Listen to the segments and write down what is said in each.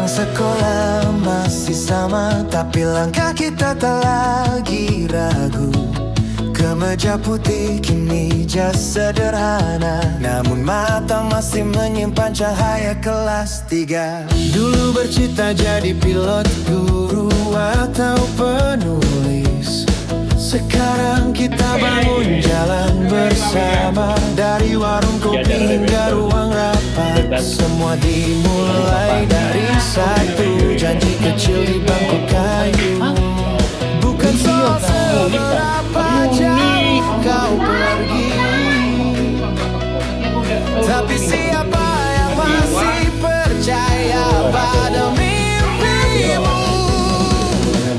sekolah masih sama, tapi langkah kita tak lagi ragu. Kemeja putih kini jas sederhana, namun mata masih menyimpan cahaya kelas 3. Dulu bercita jadi pilot, guru atau penulis. Sekarang kita bangun jalan bersama, dari warung kopi hingga ruang rapat. Semua dimulai dari satu janji kecil di bangku kayu. Bukan soal seberapa jauh kau pergi, tapi siapa yang masih percaya pada mimpimu.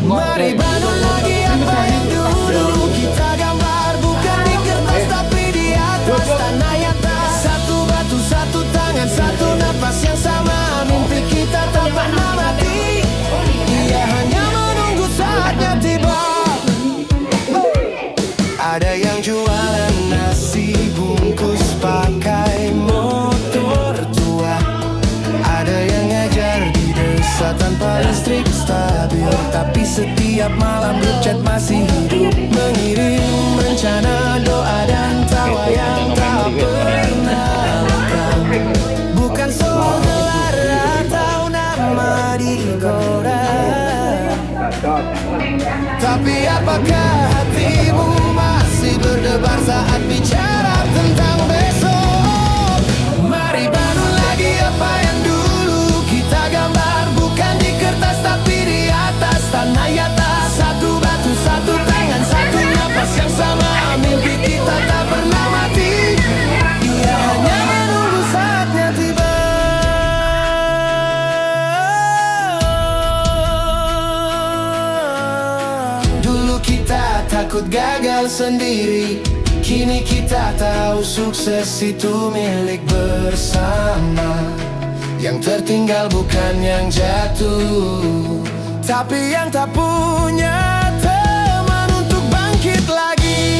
Mari bangun lagi apa yang dulu kita gambar, bukan di kertas tapi di atas tanah nyata. Satu batu, satu tangan, satu napas yang sama. Mimpi kita tak pernah mati, ia hanya menunggu saatnya tiba. Ada yang jualan nasi bungkus pakai motor tua, ada yang ngajar di desa tanpa listrik stabil, tapi setiap malam grup chat masih hidup, mengirim rencana, doa dan tawa yang tak pernah lupa. Bukan soal gelar atau nama di koran, tapi apakah hatimu masih berdebar saat bicara tentang besok? Mari bangun lagi apa yang dulu kita gambar, bukan di kertas tapi di atas tanah nyata. Satu batu, satu tangan, satu napas yang sama. Mimpi kita tak pernah mati, ia hanya menunggu saatnya tiba. Dulu kita takut gagal sendiri, kini kita tahu sukses itu milik bersama. Yang tertinggal bukan yang jatuh, tapi yang tak punya teman untuk bangkit lagi.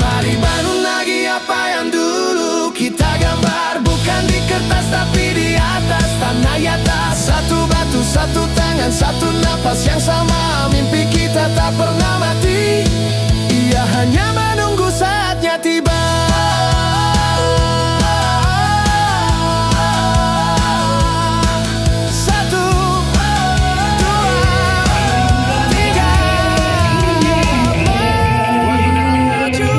Mari bangun lagi apa yang dulu kita gambar, bukan di kertas tapi di atas tanah nyata. Satu batu, satu tangan, satu napas yang sama. Mimpi kita tak pernah mati, ia hanya menunggu saatnya tiba. Satu, dua, tiga, maju.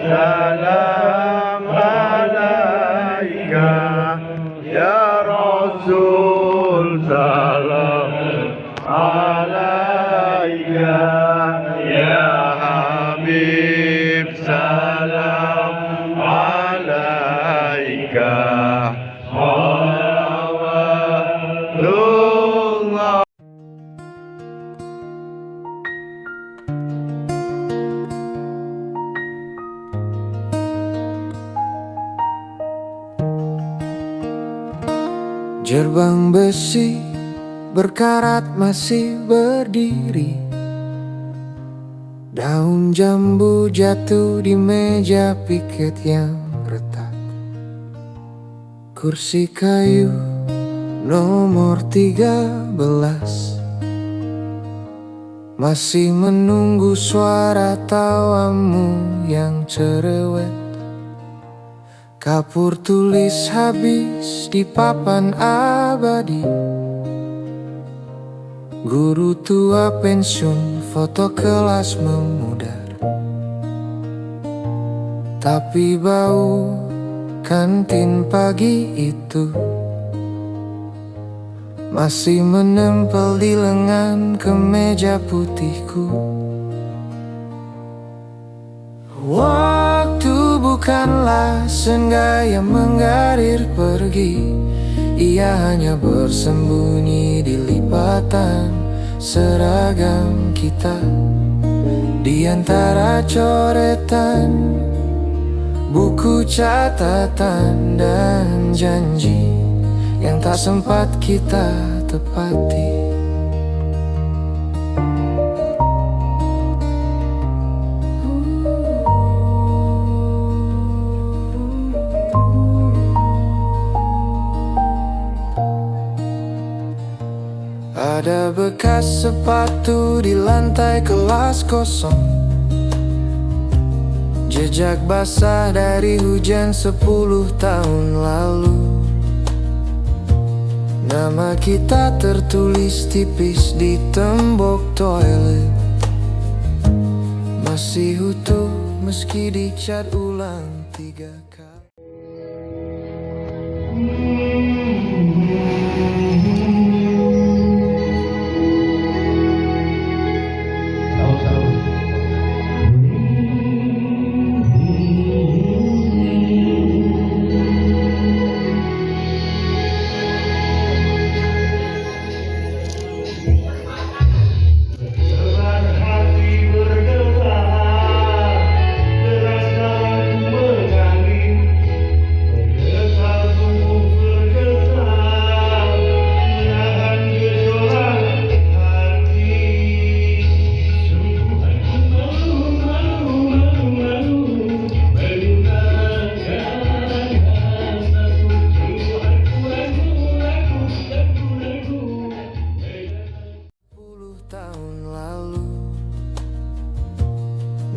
salam alaika ya Rasul, salam alaika ya Habib, salam alaika salawatullah. Gerbang besi berkarat masih berdiri. Daun jambu jatuh di meja piket yang retak. Kursi kayu nomor 13 masih menunggu suara tawamu yang cerewet. Kapur tulis habis di papan abadi. Guru tua pensiun, foto kelas memudar. Tapi bau kantin pagi itu masih menempel di lengan kemeja putihku. Waktu bukanlah senja yang mengalir pergi. Ia hanya bersembunyi di lipatan seragam kita. Di antara coretan, buku catatan dan janji yang tak sempat kita tepati. Ada bekas sepatu di lantai kelas kosong. Jejak basah dari hujan 10 tahun lalu. Nama kita tertulis tipis di tembok toilet. Masih utuh meski dicat ulang 3 kali.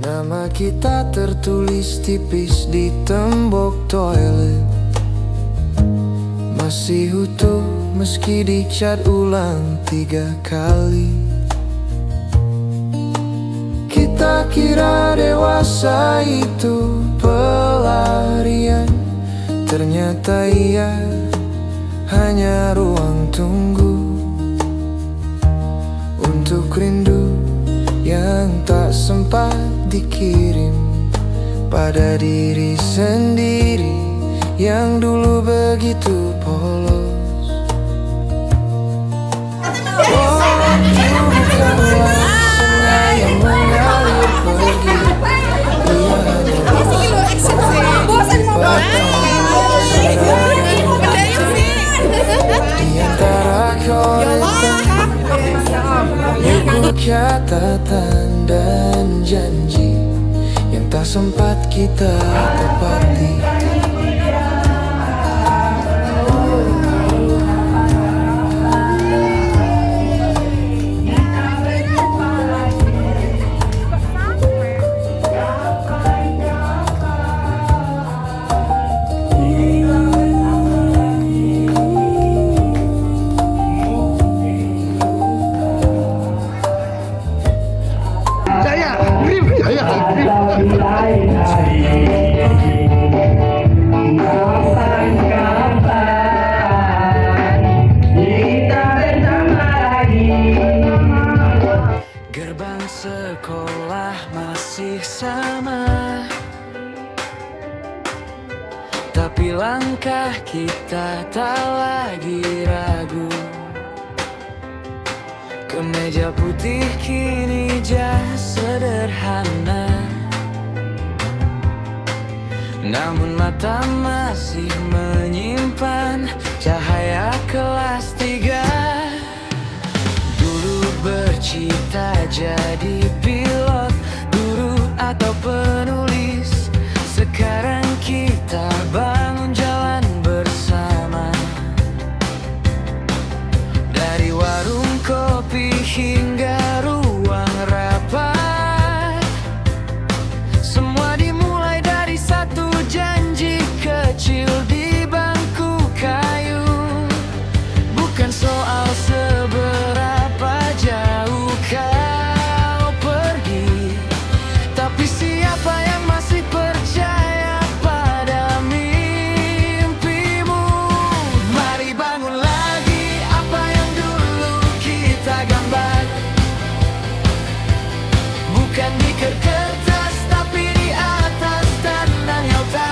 Nama kita tertulis tipis di tembok toilet. Masih utuh meski dicat ulang 3 kali. Kita kira dewasa itu pelarian. Ternyata ia hanya ruang tunggu untuk rindu yang tak sempat dikirim pada diri sendiri yang dulu begitu polos. Waktu bukanlah sungai yang mengalir pergi. Ia hanya di antara koretan, buku catatan dan janji yang tak sempat kita tepati. Jaya, Jaya. bersama. Tapi langkah kita tak lagi ragu. Kemeja putih kini jas sederhana, namun mata masih menyimpan cahaya kelas 3. Dulu bercita jadi pilot, guru atau penulis. Sekarang kita bangun jalan bersama. Dari warung kopi hingga ruang rapat, semua dimulai dari satu janji kecil di bangku kayu. Bukan soal seberapa jauh kau pergi, tapi siapa yang masih percaya pada mimpimu. Mari bangun lagi apa yang dulu kita gambar, bukan di kertas tapi di atas tanah nyata.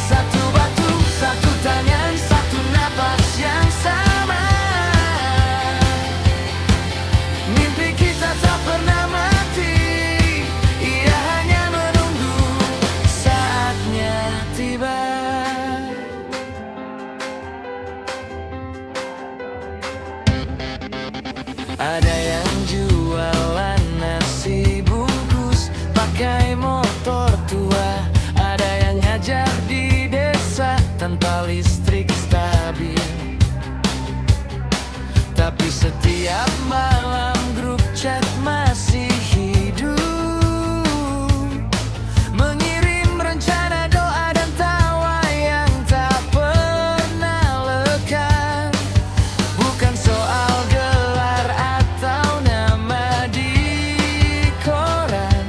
Satu batu, satu tangan, satu napas yang sama. Mimpi kita tak pernah mati, ia hanya menunggu saatnya tiba. Ada yang jualan nasi bungkus pakai motor tua, ada yang ngajar di desa tanpa listrik stabil. Tapi setiap malam grup chat masih hidup, mengirim rencana doa dan tawa yang tak pernah lekang. Bukan soal gelar atau nama di koran,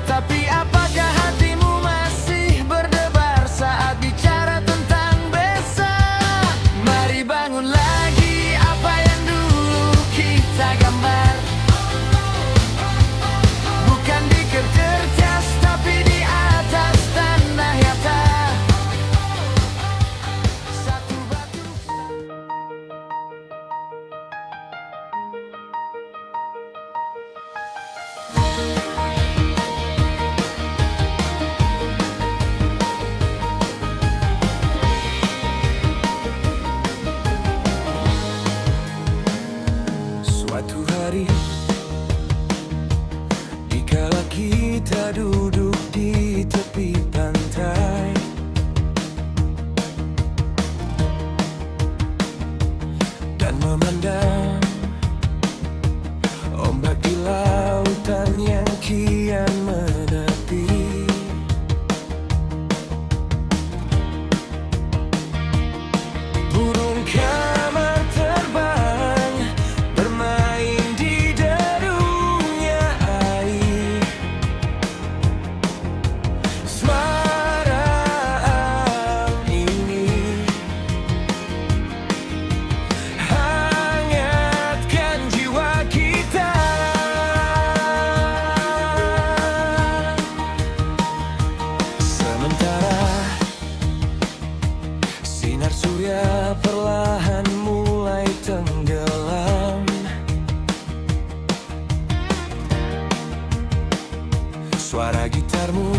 tapi apakah hatimu masih berdebar saat bicara tentang besok? Mari bangun lagi apa yang dulu kita gambar, bukan di kertas tapi di atas tanah nyata. Satu batu. Suatu hari, dikala kita duduk di tepi pantai, dan memandang ombak di lautan yang kian menepi. Burung kamar terbang bermain di derungnya air. Semaram ini hangatkan jiwa kita. Sementara sinar surya perlahan mulai tenggelam, suara gitarmu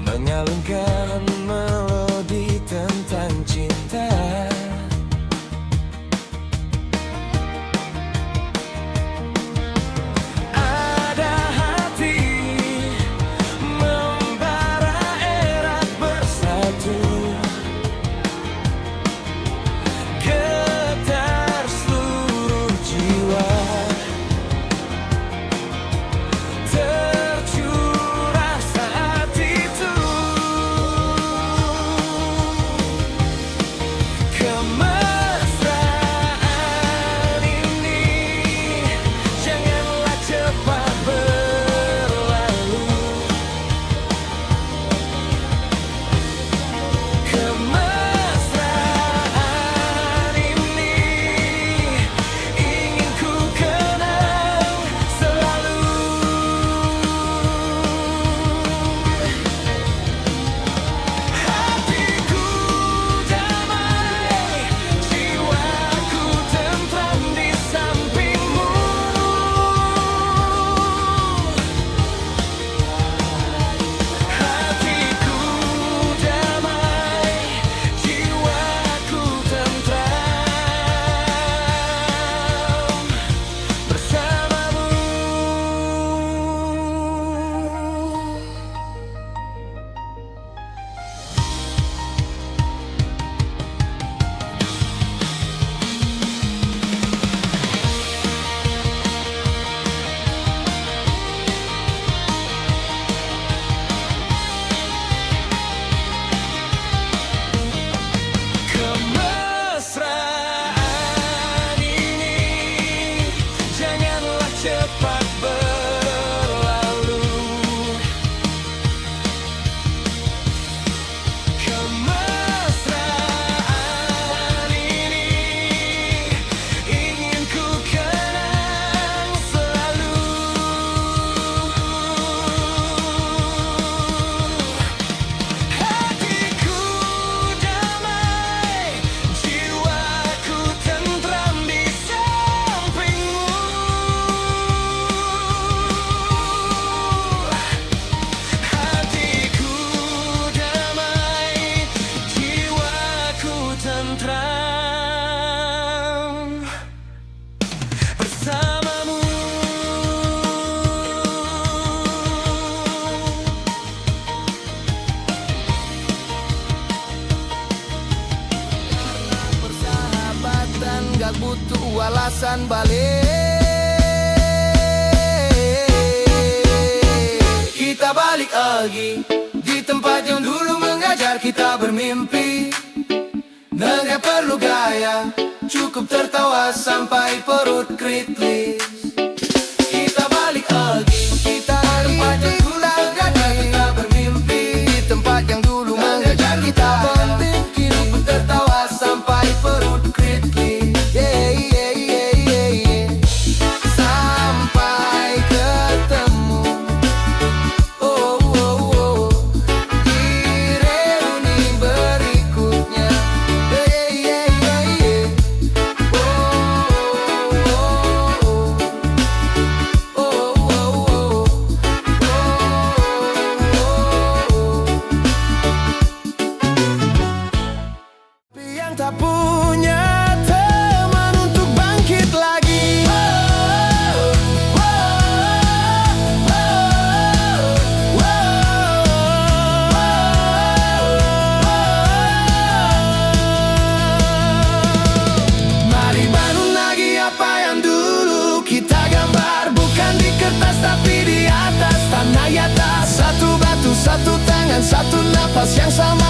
mengalunkan melodi tentang cinta. Ada hati membara erat bersatu, getar seluruh jiwa tercurah saat itu. akan balik. Kita balik lagi di tempat yang dulu mengajar kita bermimpi. Nggak perlu gaya, cukup tertawa sampai perut kritis. Kita balik lagi, kita tempat yang dulu mengajar kita bermimpi. Di tempat yang dulu mengajar kita bermimpi. Cukup tertawa sampai perut kritis. Sampai ketemu di reuni berikutnya. Yang tak punya teman untuk bangkit lagi. Mari bangun lagi apa yang dulu kita gambar, bukan di kertas tapi di atas tanah nyata. Satu batu, satu tangan, satu napas yang sama.